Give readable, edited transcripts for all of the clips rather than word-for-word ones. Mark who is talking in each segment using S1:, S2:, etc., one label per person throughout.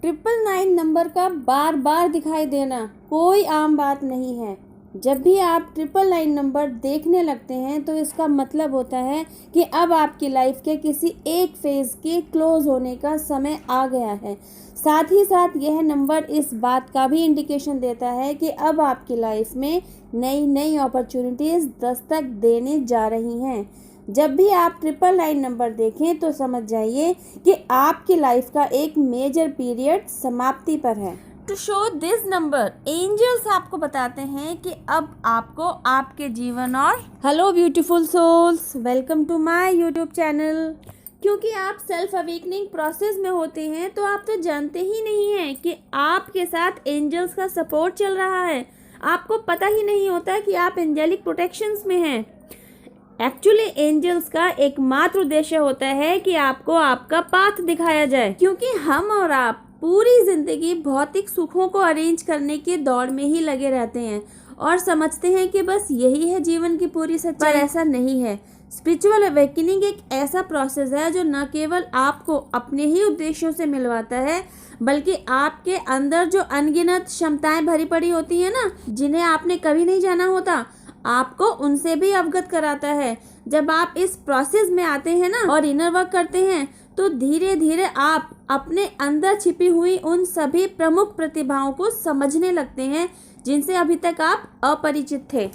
S1: 999 number का बार बार दिखाई देना कोई आम बात नहीं है। जब भी आप 999 नंबर देखने लगते हैं तो इसका मतलब होता है कि अब आपकी लाइफ के किसी एक फेज़ के क्लोज होने का समय आ गया है। साथ ही साथ यह नंबर इस बात का भी इंडिकेशन देता है कि अब आपकी लाइफ में नई नई अपॉर्चुनिटीज़ दस्तक देने जा रही हैं। जब भी आप 999 नंबर देखें तो समझ जाइए कि आपकी लाइफ का एक मेजर पीरियड समाप्ति पर है। To show this number, angels आपको बताते हैं कि अब आपको आपके जीवन और hello beautiful souls, welcome to my YouTube channel. क्योंकि आप सेल्फ अवेकनिंग प्रोसेस में होते हैं तो आप तो जानते ही नहीं हैं कि आपके साथ एंजल्स का सपोर्ट चल रहा है। आपको पता ही नहीं होता कि आप एंजेलिक प्रोटेक्शंस में हैं। एक्चुअली एंजल्स का एकमात्र उद्देश्य होता है कि आपको आपका पाथ दिखाया जाए, क्योंकि हम और आप पूरी जिंदगी भौतिक सुखों को अरेंज करने की दौड़ में ही लगे रहते हैं और समझते हैं कि बस यही है जीवन की पूरी सच्चाई। पर ऐसा नहीं है। स्पिरिचुअल अवेकनिंग एक ऐसा प्रोसेस है जो न केवल आपको अपने ही उद्देश्यों से मिलवाता है, बल्कि आपके अंदर जो अनगिनत क्षमताएं भरी पड़ी होती हैं ना, जिन्हें आपने कभी नहीं जाना होता, आपको उनसे भी अवगत कराता है। जब आप इस प्रोसेस में आते हैं ना और इनर वर्क करते हैं तो धीरे धीरे आप अपने अंदर छिपी हुई उन सभी प्रमुख प्रतिभाओं को समझने लगते हैं जिनसे अभी तक आप अपरिचित थे।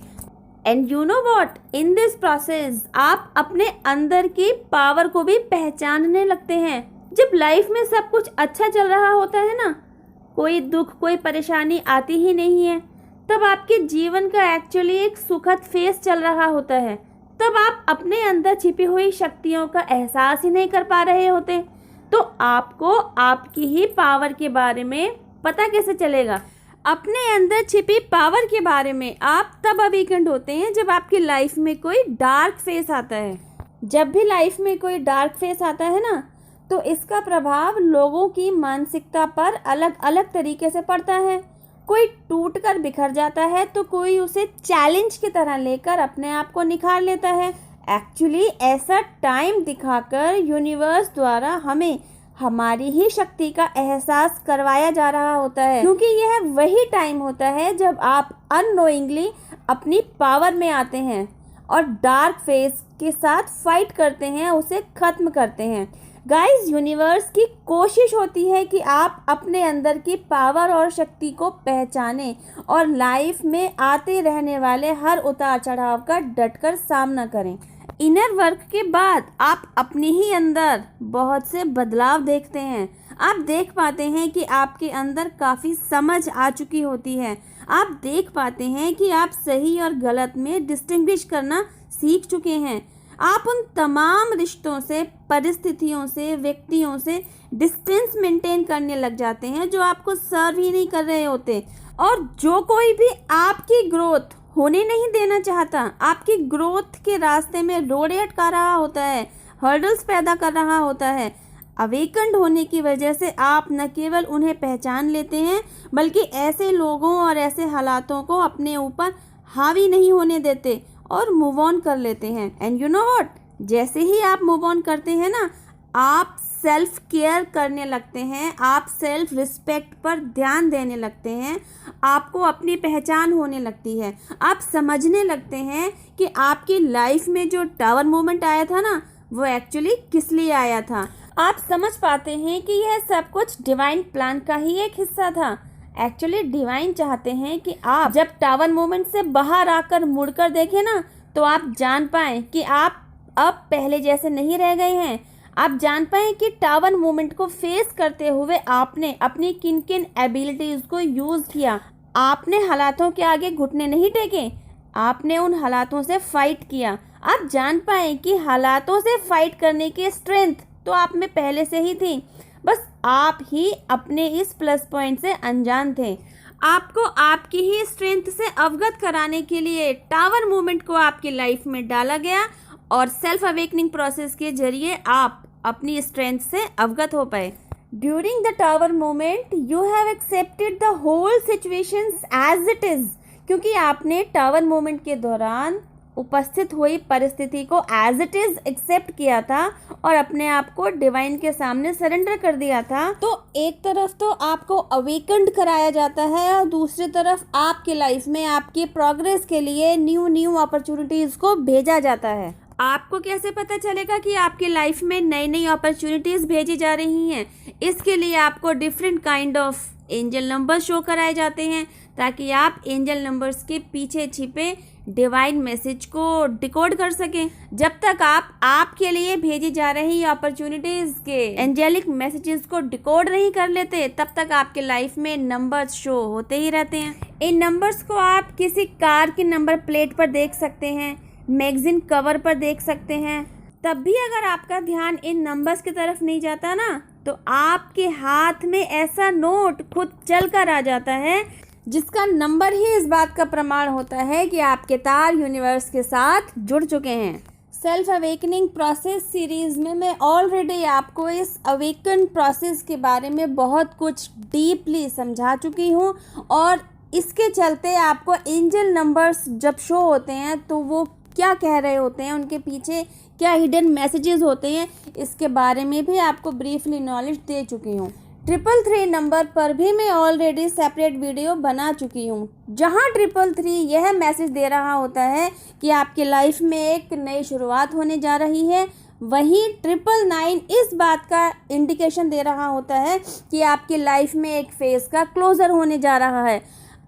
S1: And you know what, in this process आप अपने अंदर की पावर को भी पहचानने लगते हैं। जब लाइफ में सब कुछ अच्छा चल रहा होता है ना, कोई दुख कोई परेशानी आती ही नहीं है, तब आपके जीवन का एक्चुअली एक सुखद फेज चल रहा होता है। तब आप अपने अंदर छिपी हुई शक्तियों का एहसास ही नहीं कर पा रहे होते, तो आपको आपकी ही पावर के बारे में पता कैसे चलेगा? अपने अंदर छिपी पावर के बारे में आप तब अवेकन्ड होते हैं जब आपकी लाइफ में कोई डार्क फेस आता है। जब भी लाइफ में कोई डार्क फेस आता है ना, तो इसका प्रभाव लोगों की मानसिकता पर अलग अलग तरीके से पड़ता है। कोई टूट कर बिखर जाता है तो कोई उसे चैलेंज की तरह लेकर अपने आप को निखार लेता है। एक्चुअली ऐसा टाइम दिखाकर यूनिवर्स द्वारा हमें हमारी ही शक्ति का एहसास करवाया जा रहा होता है, क्योंकि यह वही टाइम होता है जब आप अननोइंगली अपनी पावर में आते हैं और डार्क फेस के साथ फाइट करते हैं, उसे खत्म करते हैं। गाइस, यूनिवर्स की कोशिश होती है कि आप अपने अंदर की पावर और शक्ति को पहचानें और लाइफ में आते रहने वाले हर उतार चढ़ाव का डटकर सामना करें। इनर वर्क के बाद आप अपने ही अंदर बहुत से बदलाव देखते हैं। आप देख पाते हैं कि आपके अंदर काफ़ी समझ आ चुकी होती है। आप देख पाते हैं कि आप सही और गलत में डिस्टिंग्विश करना सीख चुके हैं। आप उन तमाम रिश्तों से, परिस्थितियों से, व्यक्तियों से डिस्टेंस मेंटेन करने लग जाते हैं जो आपको सर्व ही नहीं कर रहे होते, और जो कोई भी आपकी ग्रोथ होने नहीं देना चाहता, आपकी ग्रोथ के रास्ते में रोड़े अटका रहा होता है, हर्डल्स पैदा कर रहा होता है। अवेकन्ड होने की वजह से आप न केवल उन्हें पहचान लेते हैं, बल्कि ऐसे लोगों और ऐसे हालातों को अपने ऊपर हावी नहीं होने देते और मूव ऑन कर लेते हैं। एंड यू नो व्हाट, जैसे ही आप मूव ऑन करते हैं ना, आप सेल्फ केयर करने लगते हैं, आप सेल्फ रिस्पेक्ट पर ध्यान देने लगते हैं, आपको अपनी पहचान होने लगती है। आप समझने लगते हैं कि आपकी लाइफ में जो टावर मोमेंट आया था ना, वो एक्चुअली किस लिए आया था। आप समझ पाते हैं कि यह सब कुछ डिवाइन प्लान का ही एक हिस्सा था। एक्चुअली डिवाइन चाहते हैं कि आप जब टावर मोमेंट से बाहर आकर मुड़कर देखें ना, तो आप जान पाएँ कि आप अब पहले जैसे नहीं रह गए हैं। आप जान पाएँ कि टावर मोमेंट को फेस करते हुए आपने अपनी किन किन एबिलिटीज़ को यूज़ किया। आपने हालातों के आगे घुटने नहीं टेके, आपने उन हालातों से फाइट किया। आप जान पाएँ कि हालातों से फाइट करने की स्ट्रेंथ तो आप में पहले से ही थी, बस आप ही अपने इस प्लस पॉइंट से अनजान थे। आपको आपकी ही स्ट्रेंथ से अवगत कराने के लिए टावर मूवमेंट को आपकी लाइफ में डाला गया और सेल्फ अवेकनिंग प्रोसेस के जरिए आप अपनी स्ट्रेंथ से अवगत हो पाए। During the tower moment you have accepted the whole situations as it is, क्योंकि आपने टावर मोमेंट के दौरान उपस्थित हुई परिस्थिति को एज इट इज़ एक्सेप्ट किया था और अपने आप को डिवाइन के सामने सरेंडर कर दिया था, तो एक तरफ तो आपको अवेकन्ड कराया जाता है और दूसरी तरफ आपके लाइफ में आपकी प्रोग्रेस के लिए न्यू अपॉर्चुनिटीज़ को भेजा जाता है। आपको कैसे पता चलेगा कि आपकी लाइफ में नई नई अपॉर्चुनिटीज़ भेजी जा रही हैं? इसके लिए आपको different kind of angel number show कराए जाते हैं ताकि आप एंजल नंबर्स के पीछे छिपे डिवाइन मैसेज को डिकोड कर सकें। जब तक आप आपके लिए भेजी जा रही अपॉर्चुनिटीज़ के एंजेलिक मैसेजेस को डिकोड नहीं कर लेते, तब तक आपके लाइफ में नंबर्स शो होते ही रहते हैं। इन नंबर्स को आप किसी कार की नंबर प्लेट पर देख सकते हैं, मैगजीन कवर पर देख सकते हैं। तब भी अगर आपका ध्यान इन नंबर्स की तरफ नहीं जाता ना, तो आपके हाथ में ऐसा नोट खुद चल कर आ जाता है जिसका नंबर ही इस बात का प्रमाण होता है कि आपके तार यूनिवर्स के साथ जुड़ चुके हैं। सेल्फ अवेकनिंग प्रोसेस सीरीज़ में मैं ऑलरेडी आपको इस अवेकन प्रोसेस के बारे में बहुत कुछ डीपली समझा चुकी हूँ और इसके चलते आपको एंजल नंबर्स जब शो होते हैं तो वो क्या कह रहे होते हैं, उनके पीछे क्या हिडन मैसेजेस होते हैं, इसके बारे में भी आपको ब्रीफली नॉलेज दे चुकी हूँ। 333 नंबर पर भी मैं ऑलरेडी सेपरेट वीडियो बना चुकी हूँ, जहाँ 333 यह मैसेज दे रहा होता है कि आपकी लाइफ में एक नई शुरुआत होने जा रही है। वहीं 999 इस बात का इंडिकेशन दे रहा होता है कि आपकी लाइफ में एक फेज़ का क्लोज़र होने जा रहा है।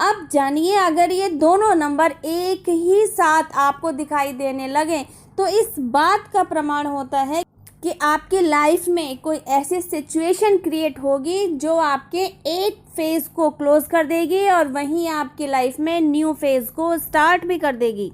S1: अब जानिए, अगर ये दोनों नंबर एक ही साथ आपको दिखाई देने लगे तो इस बात का प्रमाण होता है कि आपकी लाइफ में कोई ऐसी सिचुएशन क्रिएट होगी जो आपके एक फेज़ को क्लोज़ कर देगी और वहीं आपकी लाइफ में न्यू फेज़ को स्टार्ट भी कर देगी।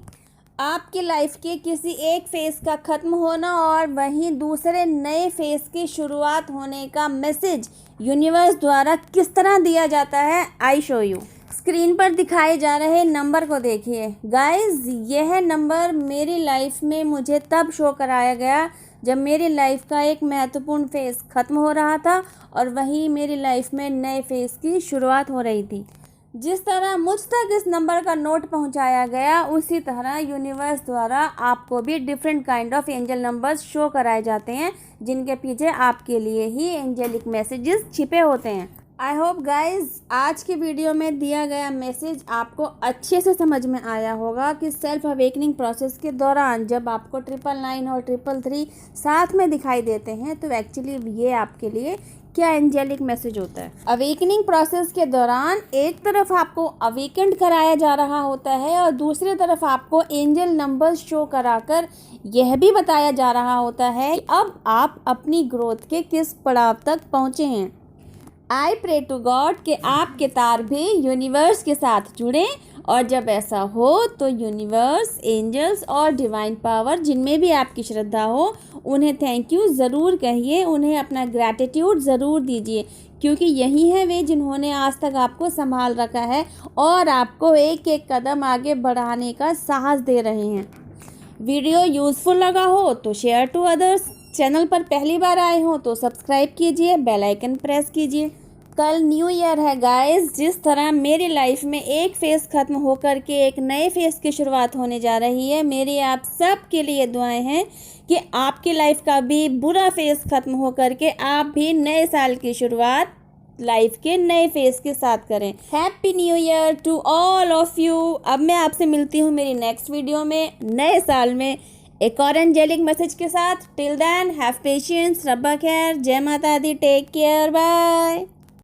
S1: आपकी लाइफ के किसी एक फेज़ का ख़त्म होना और वहीं दूसरे नए फेज़ की शुरुआत होने का मैसेज यूनिवर्स द्वारा किस तरह दिया जाता है, आई शो यू। स्क्रीन पर दिखाए जा रहे नंबर को देखिए गाइस। यह नंबर मेरी लाइफ में मुझे तब शो कराया गया जब मेरी लाइफ का एक महत्वपूर्ण फेज़ ख़त्म हो रहा था और वहीं मेरी लाइफ में नए फेज़ की शुरुआत हो रही थी। जिस तरह मुझ तक इस नंबर का नोट पहुंचाया गया, उसी तरह यूनिवर्स द्वारा आपको भी different kind of angel numbers show कराए जाते हैं जिनके पीछे आपके लिए ही एंजेलिक मैसेजेस छिपे होते हैं। आई होप गाइज आज की वीडियो में दिया गया मैसेज आपको अच्छे से समझ में आया होगा कि सेल्फ अवेकनिंग प्रोसेस के दौरान जब आपको 999 और 333 साथ में दिखाई देते हैं तो एक्चुअली ये आपके लिए क्या एंजेलिक मैसेज होता है। अवेकनिंग प्रोसेस के दौरान एक तरफ आपको अवेकेंड कराया जा रहा होता है और दूसरी तरफ आपको एंजल नंबर्स शो कराकर यह भी बताया जा रहा होता है कि अब आप अपनी ग्रोथ के किस पड़ाव तक पहुँचे हैं। आई प्रे टू गॉड कि आपके तार भी यूनिवर्स के साथ जुड़ें और जब ऐसा हो तो यूनिवर्स, एंजल्स और डिवाइन पावर जिनमें भी आपकी श्रद्धा हो उन्हें थैंक यू ज़रूर कहिए, उन्हें अपना ग्रैटिट्यूड ज़रूर दीजिए क्योंकि यही है वे जिन्होंने आज तक आपको संभाल रखा है और आपको एक एक कदम आगे बढ़ाने का साहस दे रहे हैं। वीडियो यूज़फुल लगा हो तो शेयर टू अदर्स। चैनल पर पहली बार आए हो तो सब्सक्राइब कीजिए, बेल आइकन प्रेस कीजिए। कल न्यू ईयर है गाइस। जिस तरह मेरी लाइफ में एक फेज़ ख़त्म होकर के एक नए फेज़ की शुरुआत होने जा रही है, मेरी आप सब के लिए दुआएं हैं कि आपकी लाइफ का भी बुरा फेज़ ख़त्म होकर के आप भी नए साल की शुरुआत लाइफ के नए फेज़ के साथ करें। Happy new year to all of you. अब मैं आपसे मिलती हूँ मेरी नेक्स्ट वीडियो में नए साल में एक और एंजेलिक मैसेज के साथ। टिल देन हैव पेशेंस, रब्बा खैर, जय माता दी, टेक केयर, बाय।